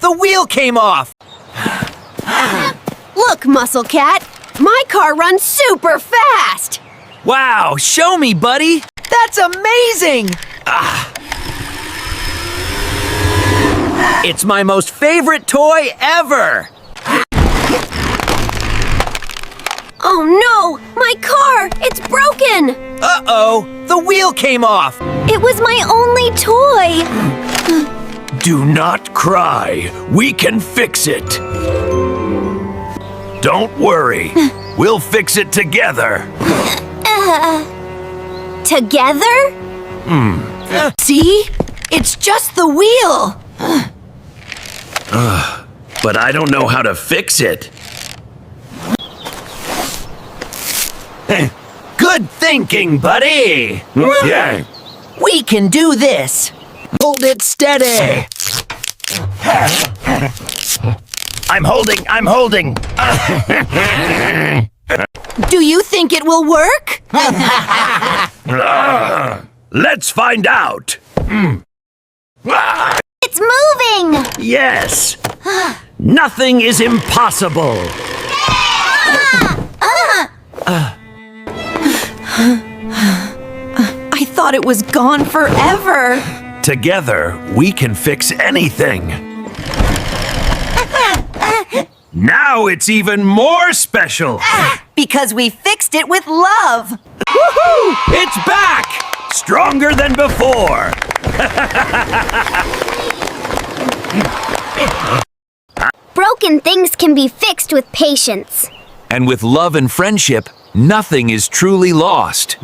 The wheel came off! Look, Muscle Cat, my car runs super fast! Wow, show me, buddy! That's amazing! It's my most favorite toy ever! Oh no! My car! It's broken! Uh-oh, the wheel came off! It was my only toy! Do not cry. We can fix it. Don't worry. We'll fix it together. Together? See? It's just the wheel! But I don't know how to fix it. Good thinking, buddy! Yeah. We can do this! Hold it steady! I'm holding. Do you think it will work? Let's find out. It's moving! Yes. Nothing is impossible. I thought it was gone forever. Together, we can fix anything. Now it's even more special. Because we fixed it with love. Woohoo! It's back! Stronger than before. Broken things can be fixed with patience. And with love and friendship, nothing is truly lost.